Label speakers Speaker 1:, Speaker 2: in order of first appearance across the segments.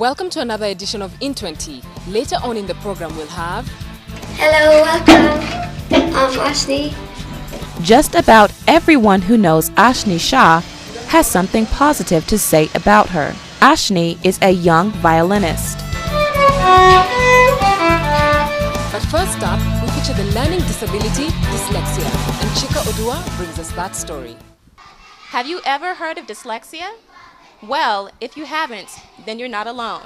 Speaker 1: Welcome to another edition of In 20. Later on in the program we'll have...
Speaker 2: Hello, welcome. I'm Ashley.
Speaker 3: Just about everyone who knows Ashni Shah has something positive to say about her. Ashni is a young violinist.
Speaker 1: But first up, we feature the learning disability, dyslexia, and Chika Odua brings us that story.
Speaker 4: Have you ever heard of dyslexia? Well, if you haven't, then you're not alone.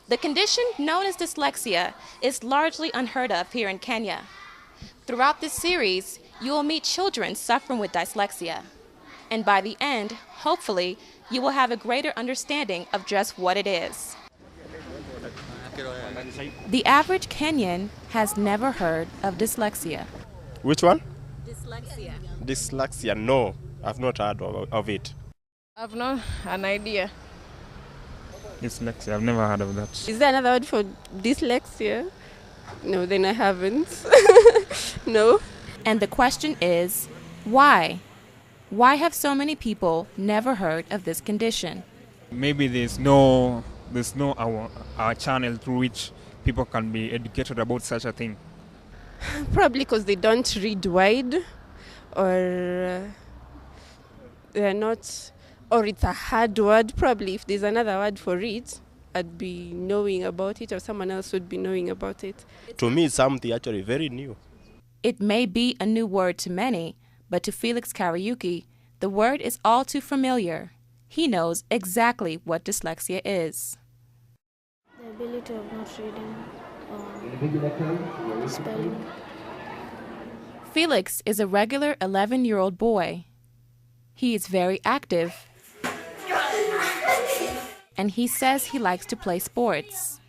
Speaker 4: The condition known as dyslexia is largely unheard of here in Kenya. Throughout this series, you will meet children suffering with dyslexia. And by the end, hopefully, you will have a greater understanding of just what it is. The average Kenyan has never heard of dyslexia.
Speaker 5: Which one?
Speaker 4: Dyslexia.
Speaker 5: Dyslexia, no. I've not heard of it.
Speaker 6: I've not an idea.
Speaker 7: Dyslexia, I've never heard of that.
Speaker 6: Is there another word for dyslexia? No, then I haven't. No.
Speaker 3: And the question is, why? Why have so many people never heard of this condition?
Speaker 7: Maybe there's no our channel through which people can be educated about such a thing.
Speaker 6: Probably because they don't read wide, or they're not, or it's a hard word. Probably if there's another word for it, I'd be knowing about it, or someone else would be knowing about it.
Speaker 5: To me, it's something actually very new.
Speaker 3: It may be a new word to many, but to Felix Kariuki, the word is all too familiar. He knows exactly what dyslexia is.
Speaker 8: The ability of not reading, spelling.
Speaker 3: Felix is a regular 11-year-old boy. He is very active, and he says he likes to play sports.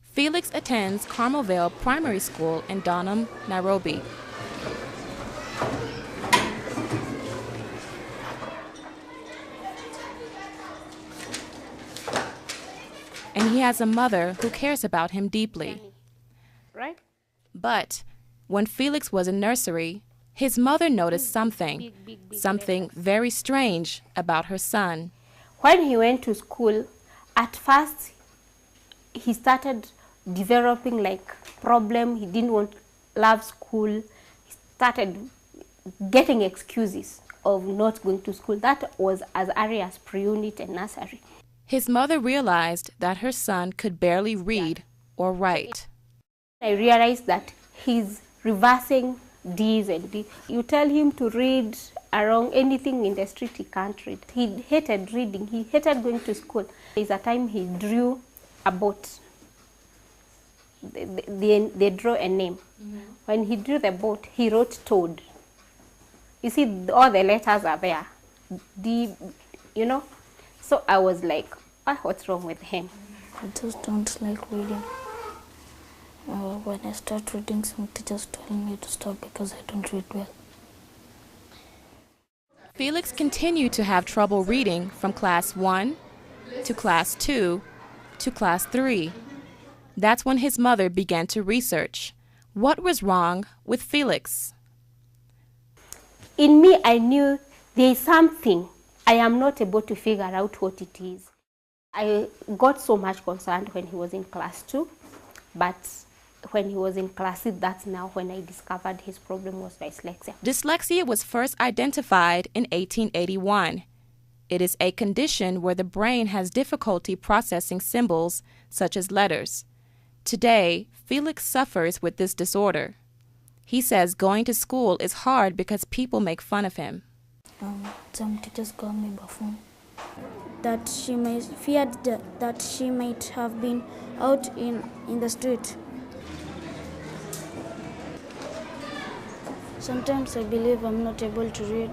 Speaker 3: Felix attends Carmelvale Primary School in Donham, Nairobi. And he has a mother who cares about him deeply.
Speaker 6: Right?
Speaker 3: But when Felix was in nursery, his mother noticed something very strange about her son.
Speaker 9: When he went to school, at first he started developing like problem. He didn't love school. He started getting excuses of not going to school. That was as early as pre-unit and nursery.
Speaker 3: His mother realized that her son could barely read or write.
Speaker 9: I realized that he's reversing D's and D's. You tell him to read around anything in the street, he can't read. He hated reading. He hated going to school. There's a time he drew a boat. They drew a name. Mm-hmm. When he drew the boat, he wrote toad. You see, all the letters are there. D, you know. So I was like, what's wrong with him?
Speaker 8: I just don't like reading. When I start reading, some teachers tell me to stop because I don't read well.
Speaker 3: Felix continued to have trouble reading from class 1 to class 2 to class 3. That's when his mother began to research what was wrong with Felix.
Speaker 9: In me, I knew there is something. I am not able to figure out what it is. I got so much concerned when he was in class 2, but when he was in class 8, that's now when I discovered his problem was dyslexia.
Speaker 3: Dyslexia was first identified in 1881. It is a condition where the brain has difficulty processing symbols such as letters. Today, Felix suffers with this disorder. He says going to school is hard because people make fun of him.
Speaker 8: Some teachers call me buffoon. That she may feared that she might have been out in the street. Sometimes I believe I'm not able to read,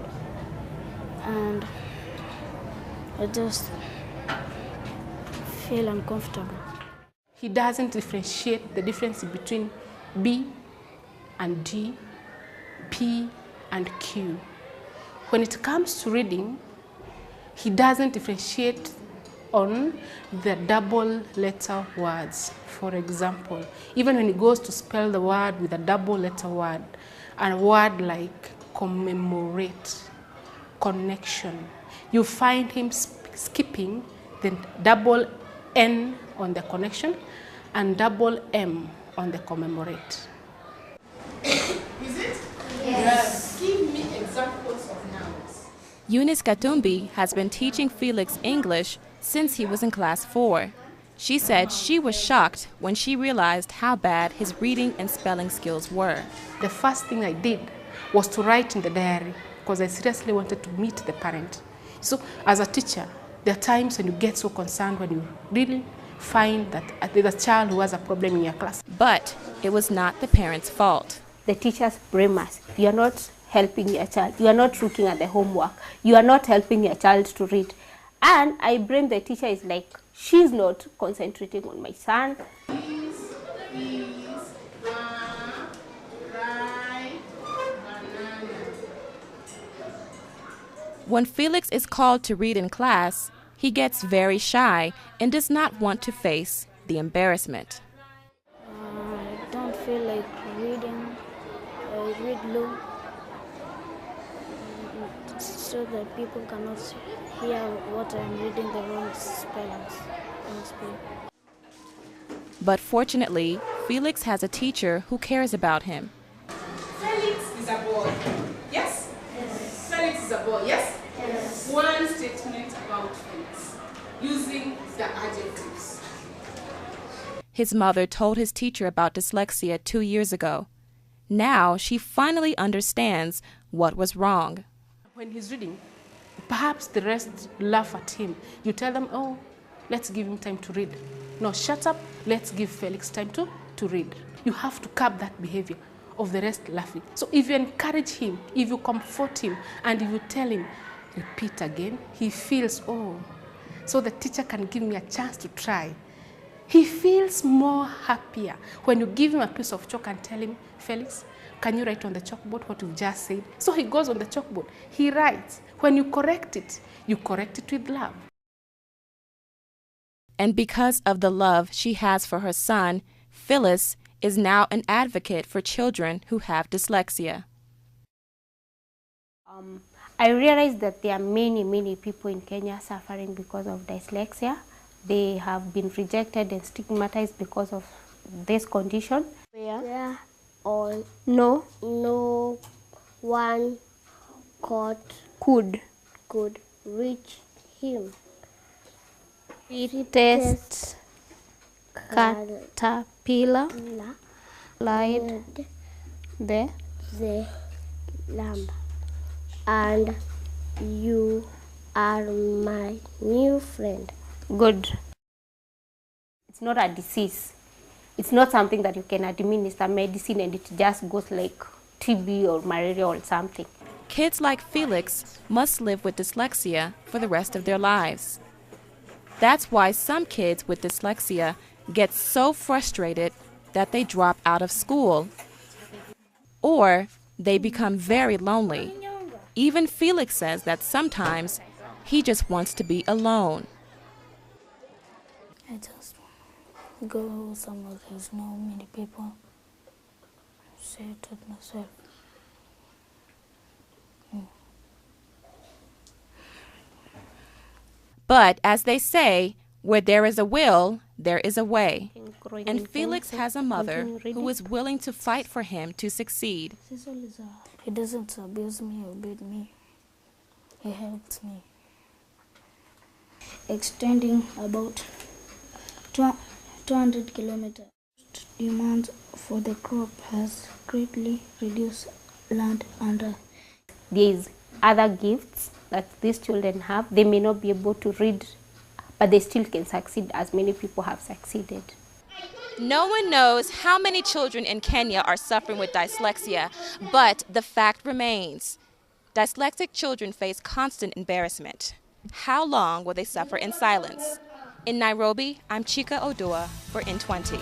Speaker 8: and I just feel uncomfortable.
Speaker 10: He doesn't differentiate the difference between B and D, P and Q. When it comes to reading, he doesn't differentiate on the double letter words. For example, even when he goes to spell the word with a double letter word, a word like commemorate, connection, you find him skipping the double N on the connection, and double M on the commemorate. Is it? Yes. Give me examples of nouns.
Speaker 3: Eunice Katumbi has been teaching Felix English since he was in class 4. She said she was shocked when she realized how bad his reading and spelling skills were.
Speaker 10: The first thing I did was to write in the diary because I seriously wanted to meet the parent. So as a teacher, there are times when you get so concerned when you really find that there's a child who has a problem in your class.
Speaker 3: But it was not the parents' fault.
Speaker 9: The teachers blame us. You are not helping your child. You are not looking at the homework. You are not helping your child to read. And I blame the teacher. It's like, she's not concentrating on my son.
Speaker 3: When Felix is called to read in class, he gets very shy and does not want to face the embarrassment.
Speaker 8: I don't feel like reading. I read low so that people cannot hear what I'm reading, the wrong spellings.
Speaker 3: But fortunately, Felix has a teacher who cares about him.
Speaker 10: Felix is a boy. Yes? Yes. Felix is a boy. Yes? Yes. One statement about Felix using the adjectives.
Speaker 3: His mother told his teacher about dyslexia 2 years ago. Now she finally understands what was wrong.
Speaker 10: When he's reading, perhaps the rest laugh at him. You tell them, oh, let's give him time to read. No, shut up, let's give Felix time to read. You have to curb that behavior of the rest laughing. So if you encourage him, if you comfort him, and if you tell him, repeat again, he feels, oh, so the teacher can give me a chance to try. He feels more happier when you give him a piece of chalk and tell him, Felix, can you write on the chalkboard what you've just said? So he goes on the chalkboard, he writes. When you correct it with love.
Speaker 3: And because of the love she has for her son, Phyllis is now an advocate for children who have dyslexia.
Speaker 9: I realized that there are many people in Kenya suffering because of dyslexia. They have been rejected and stigmatized because of this condition.
Speaker 2: Yeah. Or no one could reach him.
Speaker 9: Test caterpillar lied the
Speaker 2: lamb, and you are my new friend.
Speaker 9: Good. It's not a disease. It's not something that you can administer medicine and it just goes like TB or malaria or something.
Speaker 3: Kids like Felix must live with dyslexia for the rest of their lives. That's why some kids with dyslexia get so frustrated that they drop out of school. Or they become very lonely. Even Felix says that sometimes he just wants to be alone.
Speaker 8: I just go somewhere there's not many people. Say to myself.
Speaker 3: But as they say, where there is a will, there is a way. And Felix has a mother who is willing to fight for him to succeed.
Speaker 8: He doesn't abuse me or beat me. He helps me. Extending about 200 kilometers. Demand for the crop has greatly reduced land under.
Speaker 9: There is other gifts that these children have. They may not be able to read, but they still can succeed as many people have succeeded.
Speaker 4: No one knows how many children in Kenya are suffering with dyslexia, but the fact remains. Dyslexic children face constant embarrassment. How long will they suffer in silence? In Nairobi, I'm Chika Odua for N20.